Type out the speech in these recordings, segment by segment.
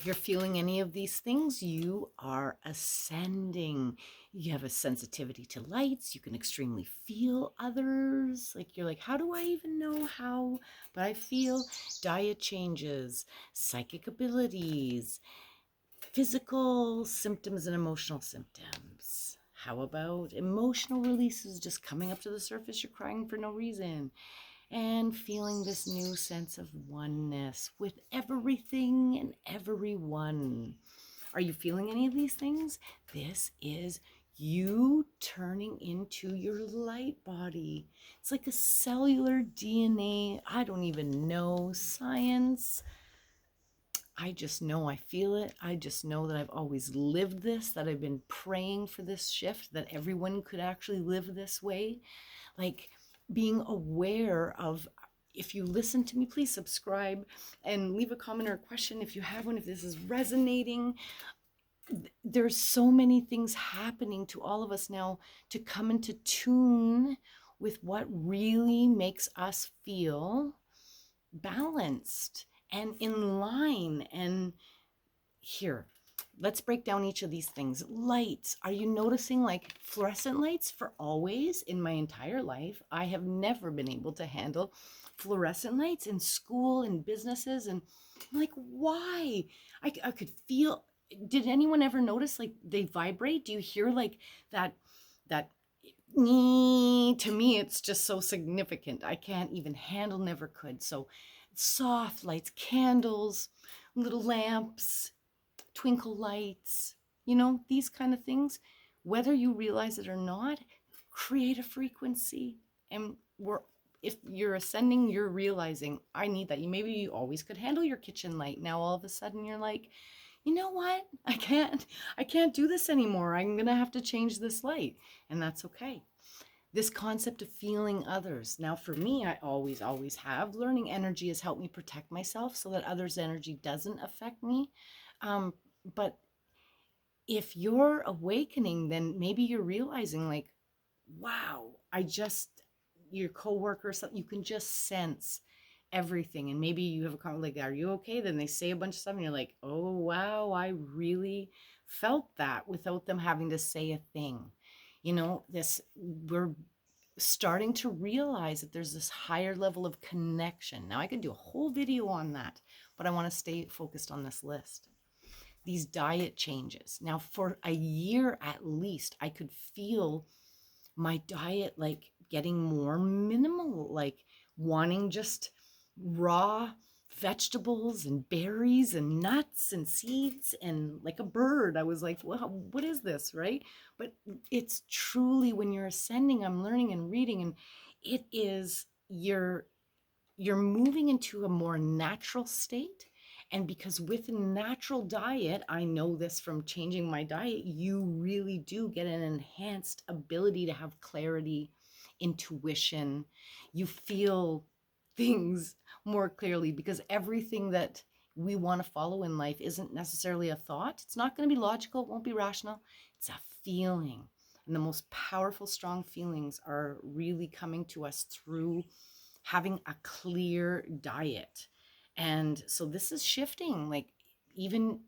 If you're feeling any of these things, you are ascending. You have a sensitivity to lights. You can extremely feel others. Like you're like, how do I even know how? But I feel diet changes, psychic abilities, physical symptoms and emotional symptoms. How about emotional releases just coming up to the surface? You're crying for no reason. And feeling this new sense of oneness with everything and everyone. Are you feeling any of these things? This is you turning into your light body. It's like a cellular DNA. I don't even know science. I just know I feel it. I just know that I've always lived this, that I've been praying for this shift, that everyone could actually live this way. Like being aware of, if you listen to me, please subscribe and leave a comment or a question if you have one, if this is resonating. There's so many things happening to all of us now to come into tune with what really makes us feel balanced and in line. And here, let's break down each of these things. Lights. Are you noticing like fluorescent lights? For always in my entire life, I have never been able to handle fluorescent lights in school and businesses. And I'm like, why? I could feel, did anyone ever notice like they vibrate? Do you hear like that to me it's just so significant. I can't even handle, never could. So soft lights, candles, little lamps, twinkle lights, these kind of things, whether you realize it or not, create a frequency. And if you're ascending, you're realizing I need that. Maybe you always could handle your kitchen light. Now all of a sudden you're like, you know what? I can't do this anymore. I'm going to have to change this light. And that's okay. This concept of feeling others. Now, for me, I always have. Learning energy has helped me protect myself so that others' energy doesn't affect me. But if you're awakening, then maybe you're realizing like, wow, your coworker, something, you can just sense everything. And maybe you have a comment like, are you okay? Then they say a bunch of stuff and you're like, oh, wow, I really felt that without them having to say a thing. We're starting to realize that there's this higher level of connection. Now I could do a whole video on that, but I want to stay focused on this list. These diet changes. Now for a year at least, I could feel my diet like getting more minimal, like wanting just raw vegetables and berries and nuts and seeds and like a bird. I was like, well, what is this, right? But it's truly, when you're ascending, I'm learning and reading, and it is you're moving into a more natural state. And because with a natural diet, I know this from changing my diet, you really do get an enhanced ability to have clarity, intuition. You feel things more clearly, because everything that we want to follow in life isn't necessarily a thought. It's not going to be logical, it won't be rational. It's a feeling. And the most powerful, strong feelings are really coming to us through having a clear diet. And so this is shifting. Like, even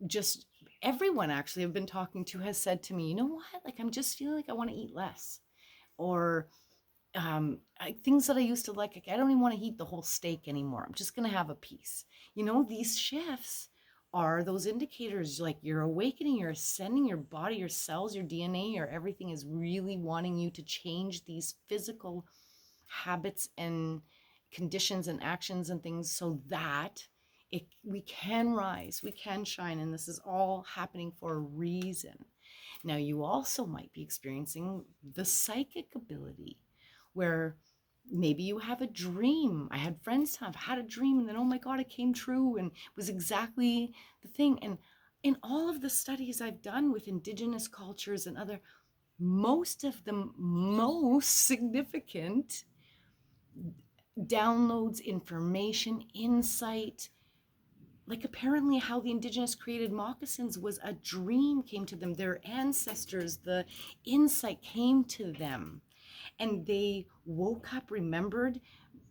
just everyone actually I've been talking to has said to me, you know what? Like, I'm just feeling like I want to eat less. Or things that I used to like, I don't even want to eat the whole steak anymore. I'm just going to have a piece. These shifts are those indicators, like you're awakening, you're ascending, your body, your cells, your DNA, your everything is really wanting you to change these physical habits and conditions and actions and things, so that we can rise, we can shine, and this is all happening for a reason. Now, you also might be experiencing the psychic ability, where maybe you have a dream. I had friends have had a dream, and then, oh my God, it came true and it was exactly the thing. And in all of the studies I've done with indigenous cultures and other, most of the most significant downloads, information, insight, like apparently how the indigenous created moccasins was a dream came to them. Their ancestors, the insight came to them, and they woke up, remembered,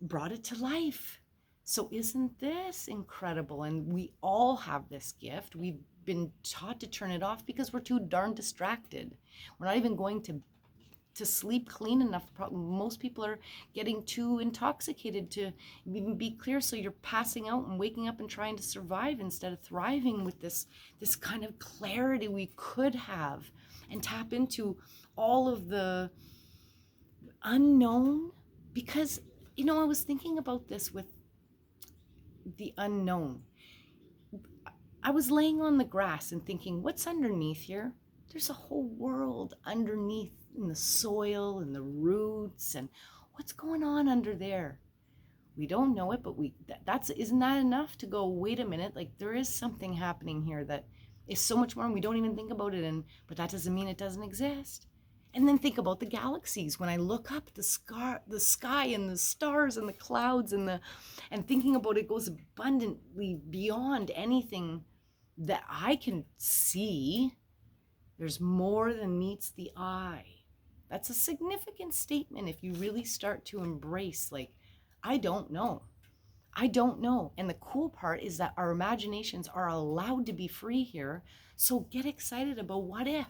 brought it to life. So isn't this incredible? And we all have this gift. We've been taught to turn it off because we're too darn distracted. We're not even going to sleep clean enough. Most people are getting too intoxicated to even be clear. So you're passing out and waking up and trying to survive instead of thriving with this kind of clarity we could have and tap into all of the unknown. Because, I was thinking about this with the unknown. I was laying on the grass and thinking, what's underneath here? There's a whole world underneath in the soil and the roots, and what's going on under there? We don't know it, but that's isn't that enough to go, wait a minute, like there is something happening here that is so much more and we don't even think about it, and but that doesn't mean it doesn't exist. And then think about the galaxies. When I look up the sky and the stars and the clouds and thinking about it goes abundantly beyond anything that I can see. There's more than meets the eye. That's a significant statement if you really start to embrace, like, I don't know. I don't know. And the cool part is that our imaginations are allowed to be free here. So get excited about what if?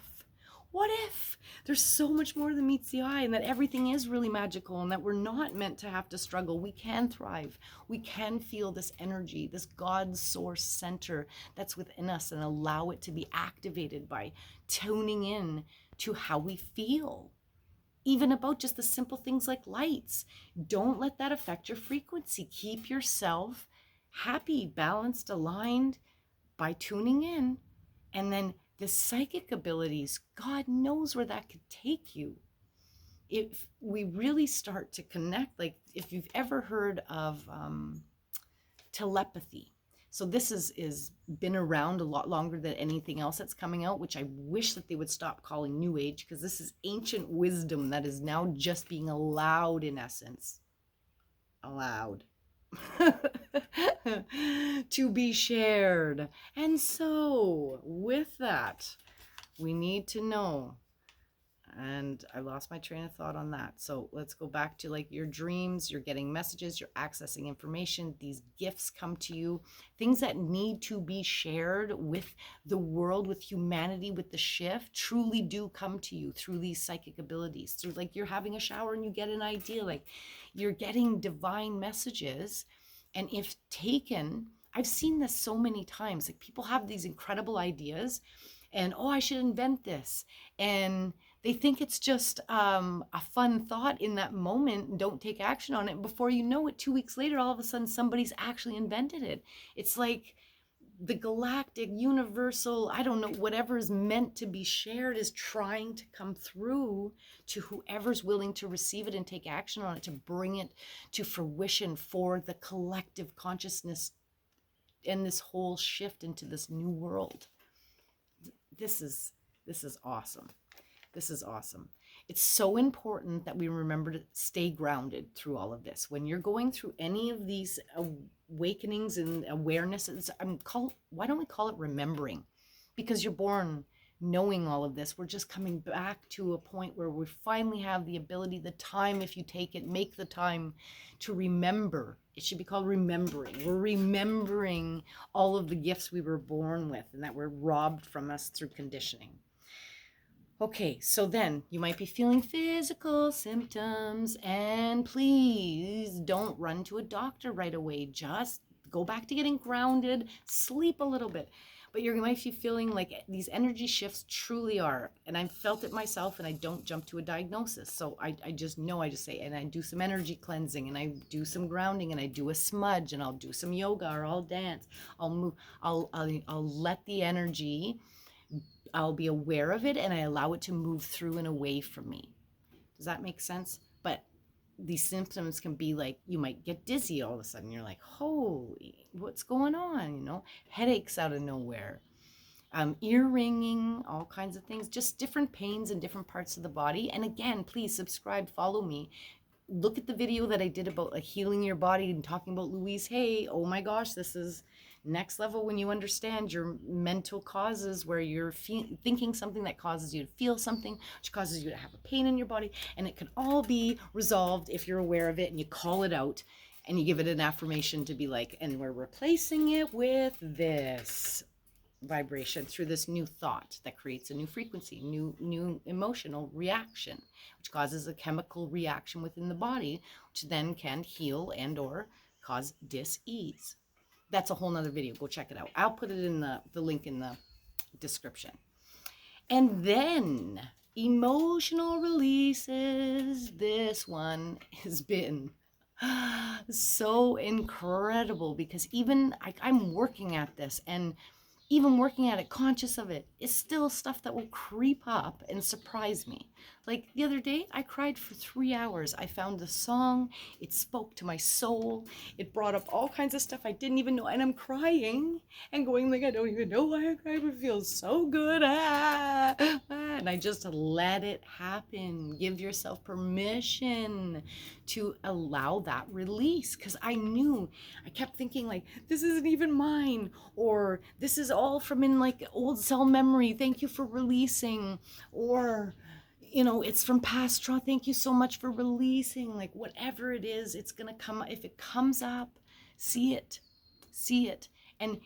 What if there's so much more than meets the eye, and that everything is really magical, and that we're not meant to have to struggle. We can thrive. We can feel this energy, this God source center that's within us, and allow it to be activated by tuning in to how we feel. Even about just the simple things like lights. Don't let that affect your frequency. Keep yourself happy, balanced, aligned by tuning in. And then the psychic abilities, God knows where that could take you. If we really start to connect, like if you've ever heard of telepathy. So this is been around a lot longer than anything else that's coming out, which I wish that they would stop calling New Age, because this is ancient wisdom that is now just being allowed, in essence. Allowed. To be shared. And so, with that, we need to know. And I lost my train of thought on that. So let's go back to like your dreams. You're getting messages, you're accessing information. These gifts come to you, things that need to be shared with the world, with humanity, with the shift, truly do come to you through these psychic abilities. Through, like, you're having a shower and you get an idea, like you're getting divine messages. And if taken, I've seen this so many times, like people have these incredible ideas and, oh, I should invent this. And they think it's just a fun thought in that moment and don't take action on it. Before you know it, 2 weeks later, all of a sudden somebody's actually invented it. It's like the galactic, universal, I don't know, whatever is meant to be shared is trying to come through to whoever's willing to receive it and take action on it, to bring it to fruition for the collective consciousness and this whole shift into this new world. This is awesome. This is awesome. It's so important that we remember to stay grounded through all of this. When you're going through any of these awakenings and awarenesses, why don't we call it remembering? Because you're born knowing all of this. We're just coming back to a point where we finally have the ability, the time, if you take it, make the time to remember. It should be called remembering. We're remembering all of the gifts we were born with and that were robbed from us through conditioning. Okay, so then you might be feeling physical symptoms, and please don't run to a doctor right away. Just go back to getting grounded, sleep a little bit. But you might be feeling like these energy shifts truly are, and I've felt it myself, and I don't jump to a diagnosis. So I just know, I just say, and I do some energy cleansing, and I do some grounding, and I do a smudge, and I'll do some yoga, or I'll dance. I'll move. I'll let the energy, I'll be aware of it, and I allow it to move through and away from me. Does that make sense? But these symptoms can be like, you might get dizzy all of a sudden. You're like, holy, what's going on? Headaches out of nowhere, ear ringing, all kinds of things, just different pains in different parts of the body. And again, please subscribe, follow me. Look at the video that I did about like healing your body and talking about Louise Hay. Oh my gosh, this is next level when you understand your mental causes, where you're thinking something that causes you to feel something, which causes you to have a pain in your body. And it can all be resolved if you're aware of it and you call it out. And you give it an affirmation to be like, and we're replacing it with this vibration through this new thought that creates a new frequency, new emotional reaction, which causes a chemical reaction within the body, which then can heal and or cause dis-ease. That's a whole nother video. Go check it out. I'll put it in the link in the description. And then emotional releases. This one has been so incredible because even I'm working at this, and even working at it, conscious of it, is still stuff that will creep up and surprise me. Like the other day, I cried for 3 hours. I found the song, it spoke to my soul, it brought up all kinds of stuff I didn't even know, and I'm crying and going like, I don't even know why I cried, but it feels so good. And I just let it happen. Give yourself permission to allow that release, because I knew, I kept thinking like, this isn't even mine, or this is all from in like old cell memory, thank you for releasing, or it's from past trauma, thank you so much for releasing. Like whatever it is, it's gonna come. If it comes up, see it. And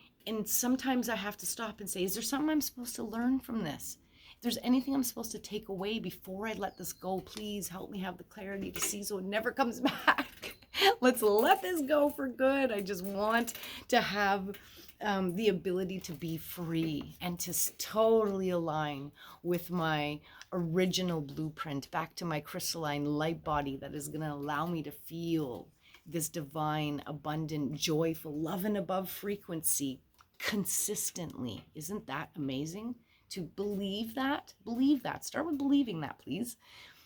sometimes I have to stop and say, is there something I'm supposed to learn from this? If there's anything I'm supposed to take away before I let this go, please help me have the clarity to see so it never comes back. Let's let this go for good. I just want to have the ability to be free and to totally align with my original blueprint, back to my crystalline light body that is going to allow me to feel this divine, abundant, joyful, love and above frequency consistently. Isn't that amazing? To believe that, start with believing that, please,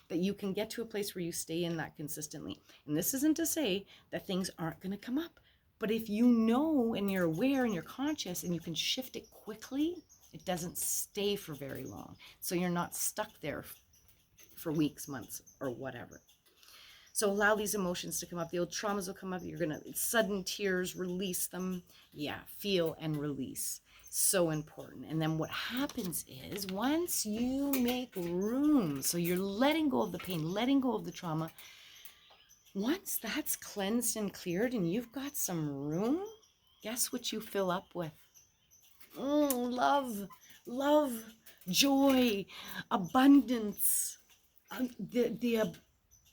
that you can get to a place where you stay in that consistently. And this isn't to say that things aren't going to come up, but if you know and you're aware and you're conscious and you can shift it quickly, it doesn't stay for very long. So you're not stuck there for weeks, months, or whatever. So allow these emotions to come up. The old traumas will come up. You're going to, sudden tears, release them. Yeah, feel and release. So important. And then what happens is, once you make room, so you're letting go of the pain, letting go of the trauma, once that's cleansed and cleared and you've got some room, guess what you fill up with? Love, joy, abundance, the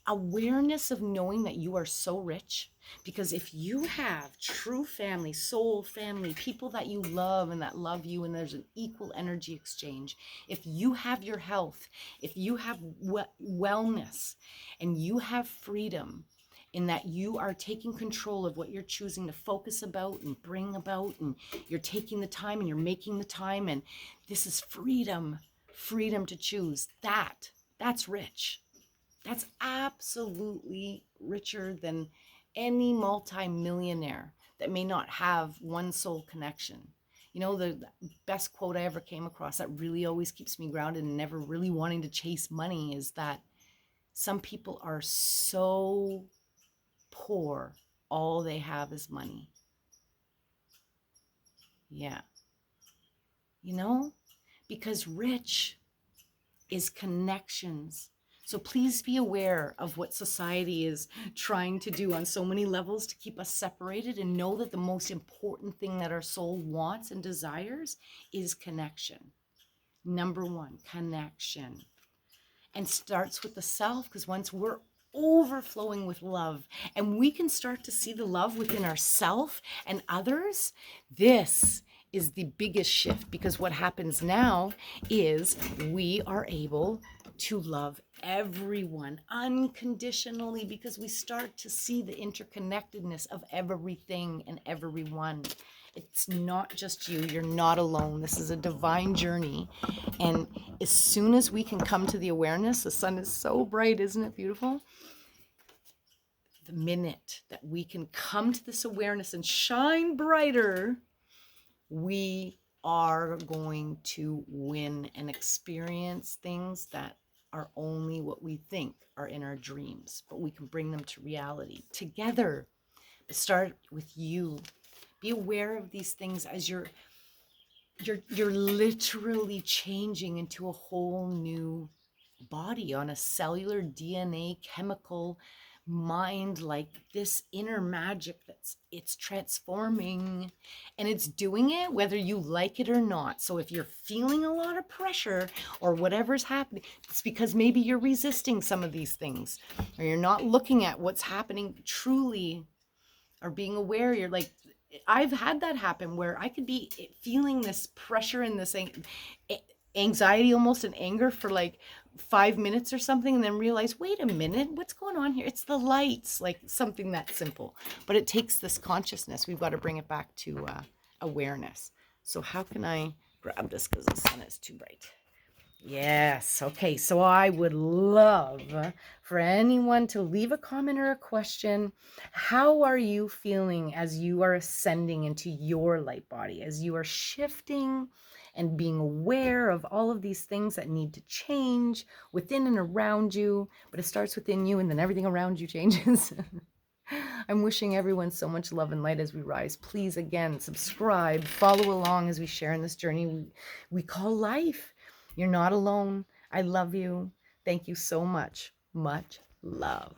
awareness of knowing that you are so rich. Because if you have true family, soul family, people that you love and that love you, and there's an equal energy exchange, if you have your health, if you have wellness, and you have freedom, in that you are taking control of what you're choosing to focus about and bring about, and you're taking the time and you're making the time, and this is freedom to choose. That's rich. That's absolutely richer than any multi-millionaire that may not have one soul connection. The best quote I ever came across that really always keeps me grounded and never really wanting to chase money is that some people are so poor, all they have is money. Yeah. Because rich is connections. So please be aware of what society is trying to do on so many levels to keep us separated, and know that the most important thing that our soul wants and desires is connection. Number one, connection. And starts with the self, because once we're overflowing with love and we can start to see the love within ourselves and others, this is the biggest shift. Because what happens now is we are able to love everyone unconditionally, because we start to see the interconnectedness of everything and everyone. It's not just you. You're not alone. This is a divine journey. And as soon as we can come to the awareness, the sun is so bright, isn't it beautiful? The minute that we can come to this awareness and shine brighter, we are going to win and experience things that are only what we think are in our dreams, but we can bring them to reality together. Start with you. Be aware of these things as you're literally changing into a whole new body on a cellular, DNA, chemical, mind like this inner magic it's transforming, and it's doing it whether you like it or not. So if you're feeling a lot of pressure or whatever's happening, it's because maybe you're resisting some of these things, or you're not looking at what's happening truly, or being aware. You're like, I've had that happen where I could be feeling this pressure and this anxiety, almost an anger, for like 5 minutes or something, and then realize, wait a minute, what's going on here? It's the lights, like something that simple. But it takes this consciousness. We've got to bring it back to awareness. So how can I grab this because the sun is too bright? Yes. Okay. So I would love for anyone to leave a comment or a question. How are you feeling as you are ascending into your light body, as you are shifting and being aware of all of these things that need to change within and around you? But it starts within you, and then everything around you changes. I'm wishing everyone so much love and light as we rise. Please, again, subscribe, follow along as we share in this journey we call life. You're not alone. I love you. Thank you so much. Much love.